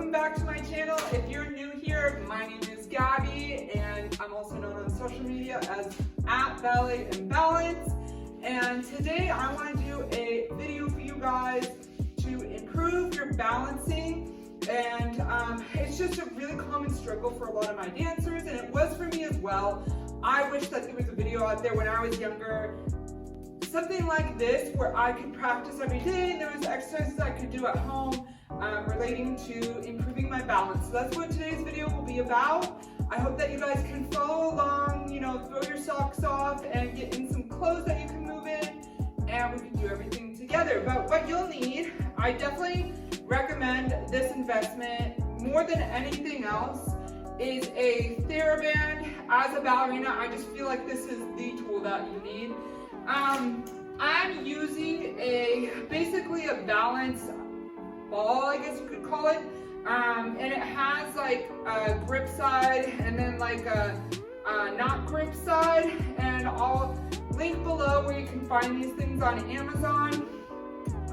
welcome back to my channel. If you're new here, my name is Gabby and I'm also known on social media as @Ballet and Balance. And today I want to do a video for you guys to improve your balancing. And it's just a really common struggle for a lot of my dancers, and it was for me as well. I wish that there was a video out there when I was younger, something like this, where I could practice every day and there was exercises I could do at home relating to improving my balance. So that's what today's video will be about. I hope that you guys can follow along, you know, throw your socks off and get in some clothes that you can move in, and we can do everything together. But what you'll need, I definitely recommend this investment more than anything else, is a Theraband. As a ballerina, I just feel like this is the tool that you need. I'm using basically a balance ball, I guess you could call it, and it has like a grip side and then like a not grip side, and I'll link below where you can find these things on Amazon.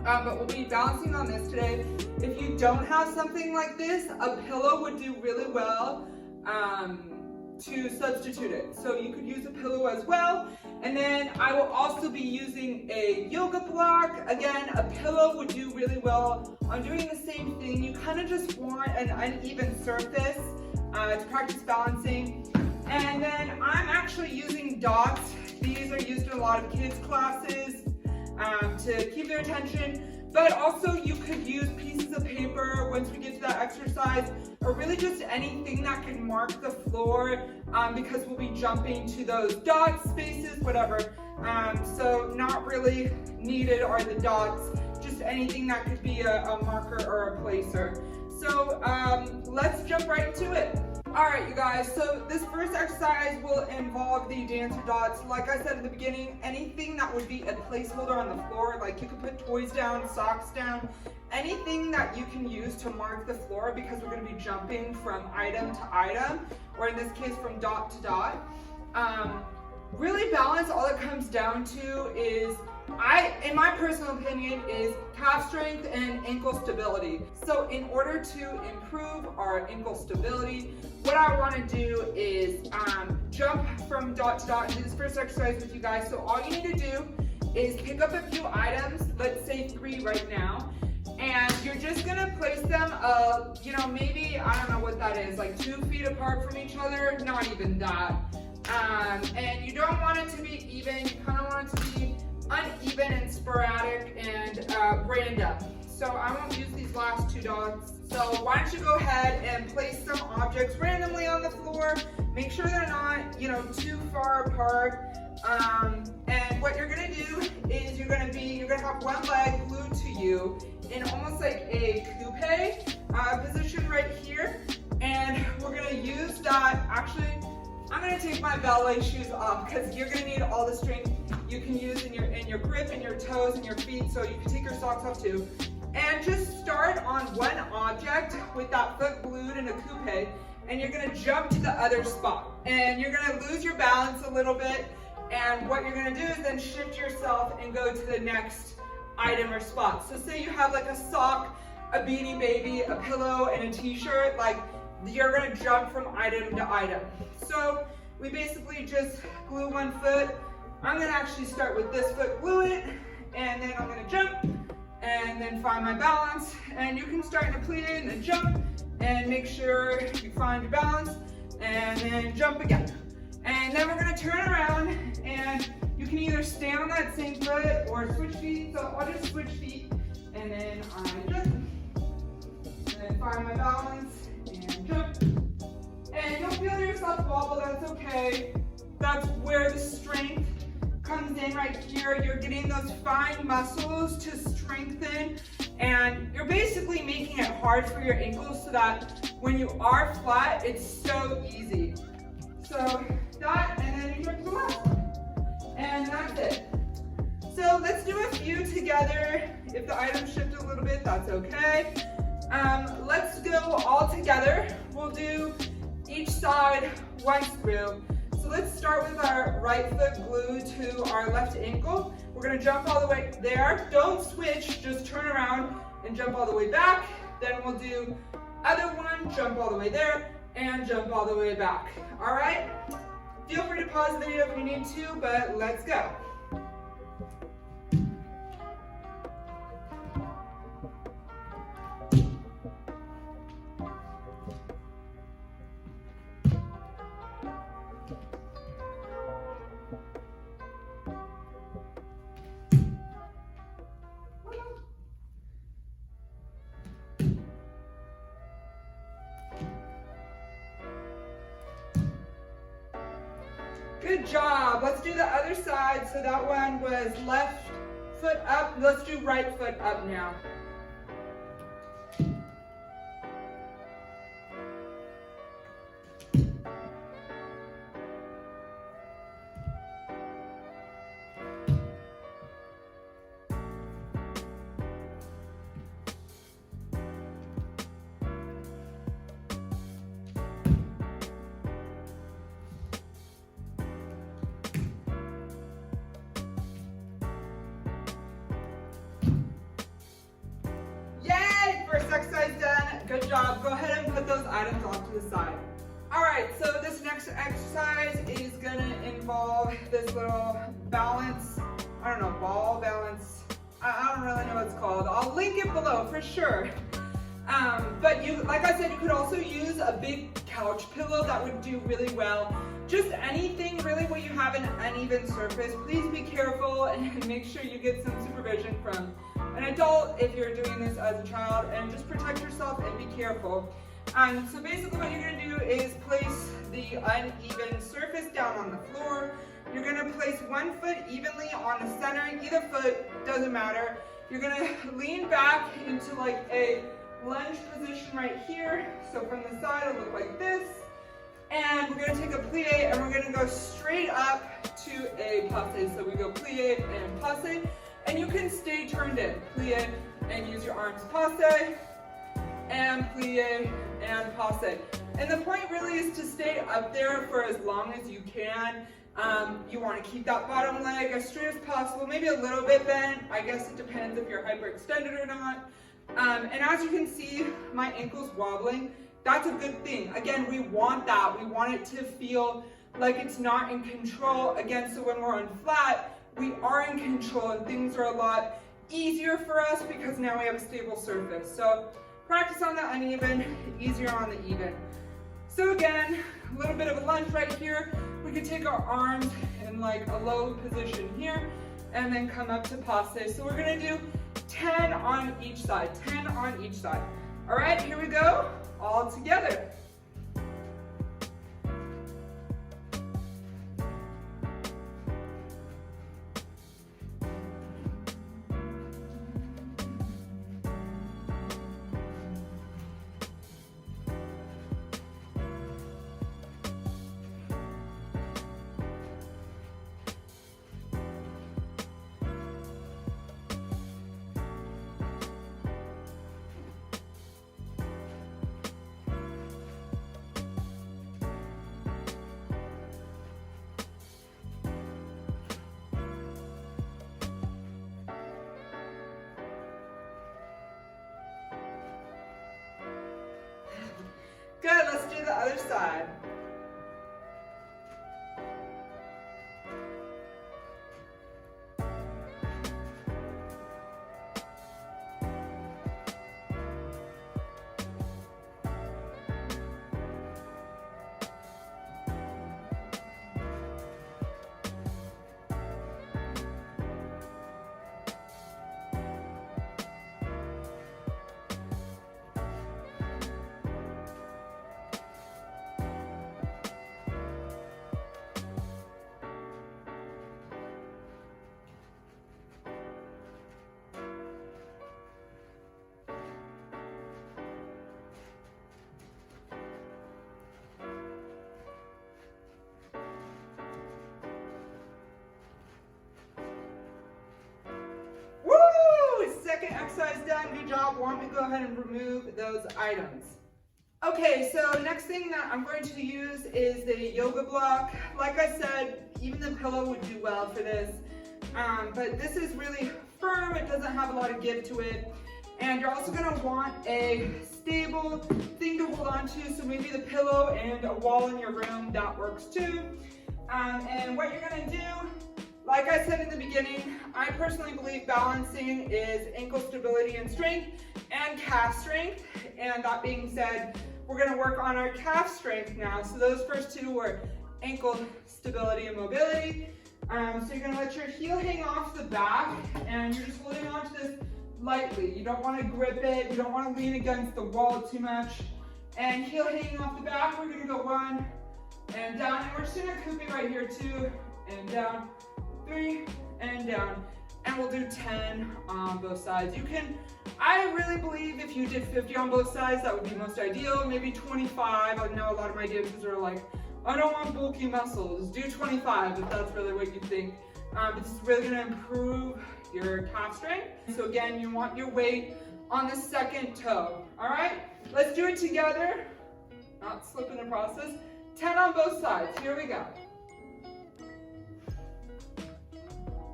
But we'll be balancing on this today. If you don't have something like this, a pillow would do really well to substitute it. So you could use a pillow as well. And then I will also be using a yoga block. Again, a pillow would do really well on doing the same thing. You kind of just want an uneven surface to practice balancing. And then I'm actually using dots. These are used in a lot of kids' classes to keep their attention. But also you could use pieces of paper once we get to that exercise, or really just anything that can mark the floor, because we'll be jumping to those dot spaces, whatever. So not really needed are the dots, just anything that could be a marker or a placer. So let's jump right into it. Alright you guys, so this first exercise will involve the dancer dots. Like I said at the beginning, anything that would be a placeholder on the floor, like you could put toys down, socks down, anything that you can use to mark the floor, because we're going to be jumping from item to item, or in this case from dot to dot. Really balance, all it comes down to is, in my personal opinion, is calf strength and ankle stability. So in order to improve our ankle stability, what I want to do is jump from dot to dot and do this first exercise with you guys. So all you need to do is pick up a few items, let's say 3 right now, and you're just going to place them, you know, maybe, I don't know what that is, like 2 feet apart from each other, not even that. And you don't want it to be even, you kind of want it to be uneven and sporadic and random. So I won't use these last 2 dots. So why don't you go ahead and place some objects randomly on the floor. Make sure they're not, you know, too far apart. And what you're gonna do is you're gonna have one leg glued to you in almost like a coupe position right here. And we're gonna use that. Actually, I'm gonna take my ballet shoes off because you're gonna need all the strength you can use in your grip and your toes and your feet, so you can take your socks off too. And just start on one object with that foot glued in a coupe, and you're gonna jump to the other spot. And you're gonna lose your balance a little bit, and what you're gonna do is then shift yourself and go to the next item or spot. So say you have like a sock, a Beanie Baby, a pillow, and a t-shirt, like you're gonna jump from item to item. So we basically just glue one foot. I'm gonna actually start with this foot, glue it, and then I'm gonna jump, and then find my balance. And you can start in a plie and then jump, and make sure you find your balance, and then jump again. And then we're gonna turn around, and you can either stand on that same foot or switch feet. So I'll just switch feet, and then I jump, and then find my balance, and jump. And you'll feel yourself wobble, that's okay. That's where the strength comes in right here. You're getting those fine muscles to strengthen, and you're basically making it hard for your ankles so that when you are flat, it's so easy. So that, and then you jump to the left. And that's it. So let's do a few together. If the items shift a little bit, that's okay. Let's go all together. We'll do each side once through. So let's start with our right foot glued to our left ankle. We're gonna jump all the way there. Don't switch, just turn around and jump all the way back. Then we'll do other one, jump all the way there, and jump all the way back. All right? Feel free to pause the video if you need to, but let's go. Good job. Let's do the other side. So that one was left foot up. Let's do right foot up now. First exercise done. Good job. Go ahead and put those items off to the side. All right, so this next exercise is gonna involve this little balance, I don't know, ball balance. I don't really know what it's called. I'll link it below for sure. But you, like I said, you could also use a big couch pillow. That would do really well. Just anything really where you have an uneven surface. Please be careful and make sure you get some supervision from an adult if you're doing this as a child, and just protect yourself and be careful. So basically what you're going to do is place the uneven surface down on the floor. You're going to place one foot evenly on the center, either foot, doesn't matter. You're going to lean back into like a lunge position right here. So from the side it'll look like this. And we're going to take a plie and we're going to go straight up to a passe. So we go plie and passe. And you can stay turned in, plie and use your arms, passe, and plie and passe. And the point really is to stay up there for as long as you can. You want to keep that bottom leg as straight as possible, maybe a little bit bent. I guess it depends if you're hyperextended or not. And as you can see, my ankle's wobbling. That's a good thing. Again, we want that. We want it to feel like it's not in control. Again, so when we're on flat, we are in control and things are a lot easier for us because now we have a stable surface. So practice on the uneven, easier on the even. So again, a little bit of a lunge right here. We can take our arms in like a low position here and then come up to passe. So we're gonna do 10 on each side, 10 on each side. All right, here we go, all together. Good, let's do the other side. Second exercise done, good job. Want me to go ahead and remove those items. Okay, so next thing that I'm going to use is the yoga block. Like I said, even the pillow would do well for this, but this is really firm. It doesn't have a lot of give to it. And you're also gonna want a stable thing to hold on to, so maybe the pillow and a wall in your room, that works too. And what you're gonna do, like I said in the beginning, I personally believe balancing is ankle stability and strength and calf strength. And that being said, we're gonna work on our calf strength now. So those first two were ankle stability and mobility. So you're gonna let your heel hang off the back and you're just holding on to this lightly. You don't wanna grip it, you don't wanna lean against the wall too much. And heel hanging off the back, we're gonna go 1 and down. And we're just gonna coupe right here, 2 and down, 3 and down. And we'll do 10 on both sides. You can, I really believe if you did 50 on both sides, that would be most ideal. Maybe 25. I know a lot of my dancers are like, I don't want bulky muscles. Do 25 if that's really what you think. But this is really gonna improve your calf strength. So again, you want your weight on the second toe. All right, let's do it together. Not slip in the process. 10 on both sides. Here we go.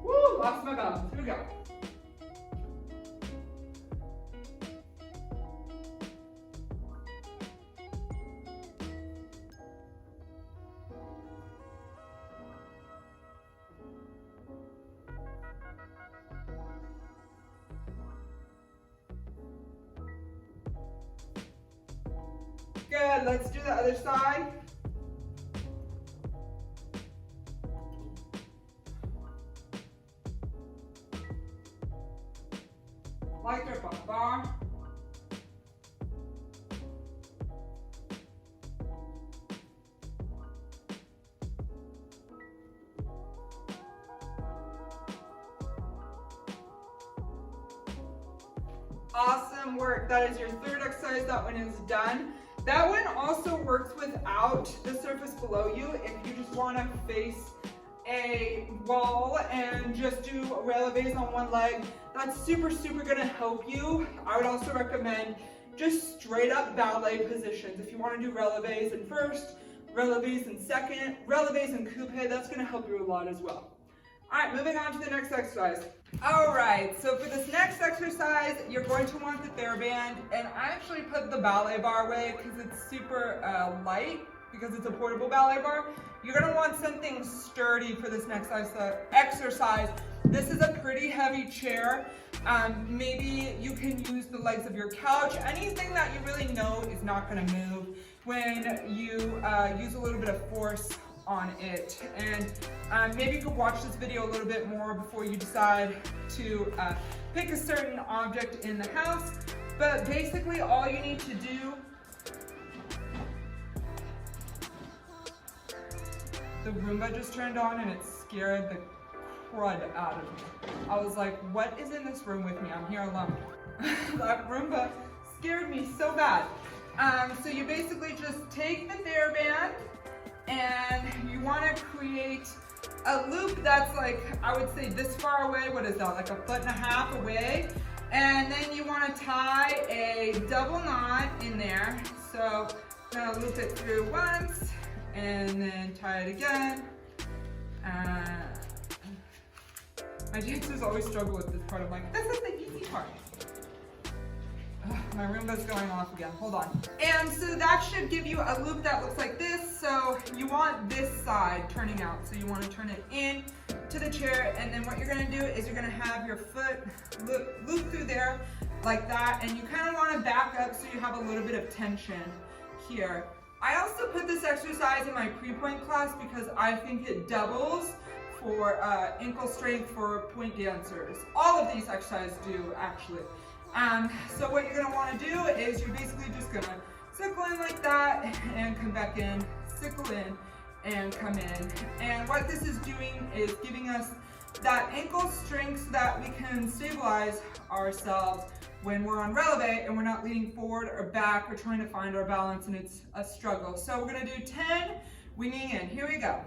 Woo, lost my balance. Here we go. Good, let's do the other side. Light grip on the bar. Awesome work. That is your third exercise. That one is done. That one also works without the surface below you. If you just want to face a wall and just do releves on one leg, that's super gonna help you. I would also recommend just straight up ballet positions. If you want to do releves in first, releves in second, releves in coupe, that's gonna help you a lot as well. All right, moving on to the next exercise. All right, so for this next exercise, you're going to want the Theraband, and I actually put the ballet bar away because it's super light, because it's a portable ballet bar. You're gonna want something sturdy for this next exercise. This is a pretty heavy chair. Maybe you can use the legs of your couch, anything that you really know is not gonna move when you use a little bit of force on it. And maybe you could watch this video a little bit more before you decide to pick a certain object in the house. But basically all you need to do, the Roomba just turned on and it scared the crud out of me. I was like, what is in this room with me? I'm here alone. That Roomba scared me so bad. So you basically just take the Theraband and you want to create a loop that's like, I would say this far away. What is that, like 1.5 feet away? And then you want to tie a double knot in there. So I'm going to loop it through once and then tie it again. My dancers always struggle with this part. I'm like, this is the easy part. My Roomba's going off again, hold on. And so that should give you a loop that looks like this. So you want this side turning out. So you want to turn it in to the chair, and then what you're gonna do is you're gonna have your foot loop through there like that, and you kind of want to back up so you have a little bit of tension here. I also put this exercise in my pre-pointe class because I think it doubles for ankle strength for pointe dancers. All of these exercises do actually. So what you're gonna wanna do is you're basically just gonna circle in like that and come back in, circle in and come in. And what this is doing is giving us that ankle strength so that we can stabilize ourselves when we're on releve and we're not leaning forward or back or trying to find our balance and it's a struggle. So we're gonna do 10 winging in. Here we go.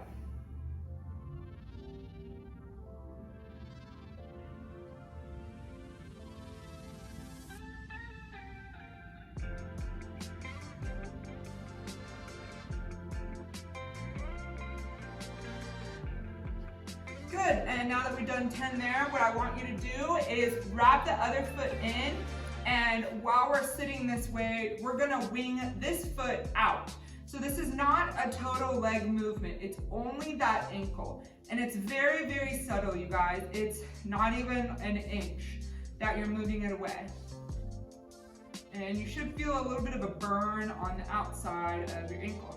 Good, and now that we've done 10 there, what I want you to do is wrap the other foot in And while we're sitting this way, we're gonna wing this foot out. So this is not a total leg movement. It's only that ankle. And it's very, very subtle, you guys. It's not even an inch that you're moving it away. And you should feel a little bit of a burn on the outside of your ankle.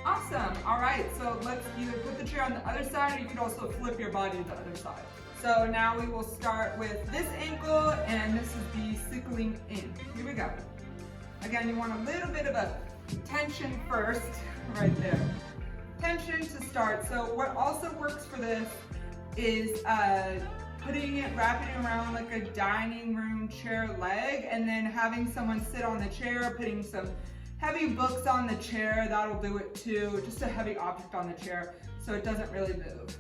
Awesome. All right, so let's either put the chair on the other side, or you could also flip your body to the other side. So now we will start with this ankle, and this is the sickling in. Here we go. Again, you want a little bit of a tension first, right there. Tension to start. So what also works for this is wrapping it around like a dining room chair leg, and then having someone sit on the chair, putting some heavy books on the chair. That'll do it too. Just a heavy object on the chair so it doesn't really move.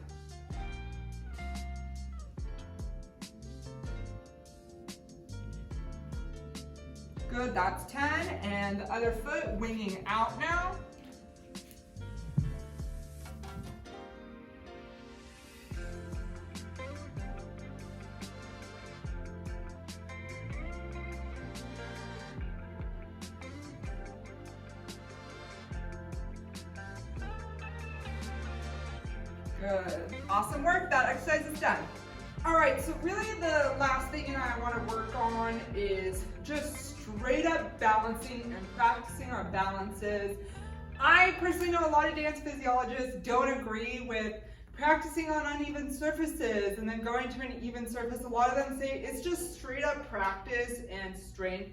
Good, that's 10. And the other foot winging out now. Good. Awesome work. That exercise is done. All right, so really the last thing I want to work on is just straight up balancing and practicing our balances. I personally know a lot of dance physiologists don't agree with practicing on uneven surfaces and then going to an even surface. A lot of them say it's just straight up practice and strength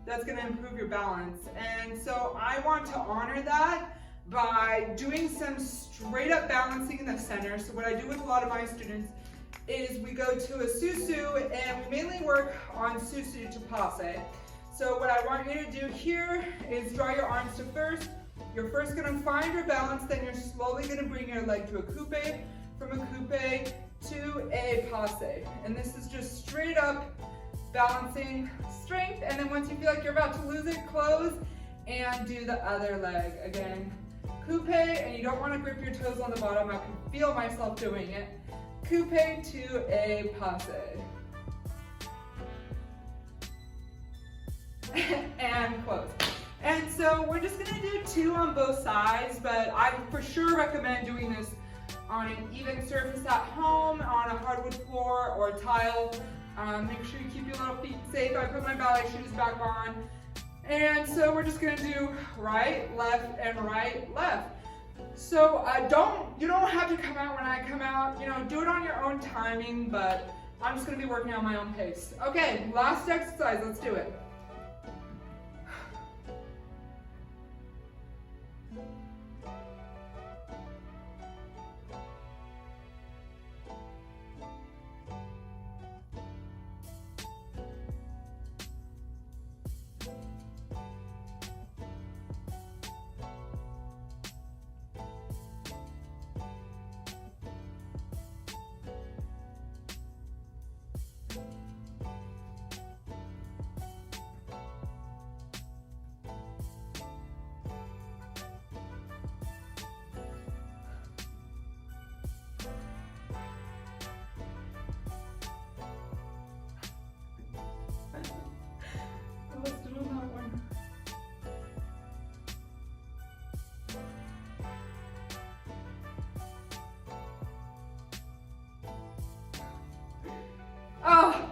that's going to improve your balance. And so I want to honor that by doing some straight up balancing in the center. So what I do with a lot of my students is we go to a susu, and we mainly work on susu to passe. So what I want you to do here is draw your arms to first. You're first going to find your balance, then you're slowly going to bring your leg to a coupe, from a coupe to a passe. And this is just straight up balancing strength. And then once you feel like you're about to lose it, close and do the other leg. Again, coupe, and you don't want to grip your toes on the bottom. I can feel myself doing it. Coupe to a passe. And close. And so we're just gonna do 2 on both sides, but I for sure recommend doing this on an even surface at home, on a hardwood floor or tile. Make sure you keep your little feet safe. I put my ballet shoes back on. And so we're just gonna do right, left, and right, left. So you don't have to come out when I come out, do it on your own timing, but I'm just gonna be working on my own pace. Okay, last exercise, let's do it.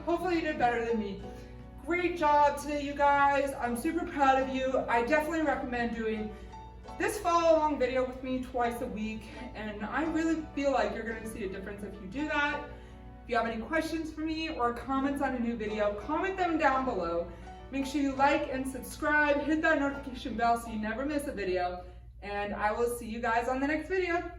Hopefully you did better than me. Great job today, you guys. I'm super proud of you. I definitely recommend doing this follow along video with me twice a week, and I really feel like you're going to see a difference if you do that. If you have any questions for me or comments on a new video, comment them down below. Make sure you like and subscribe, hit that notification bell so you never miss a video, and I will see you guys on the next video.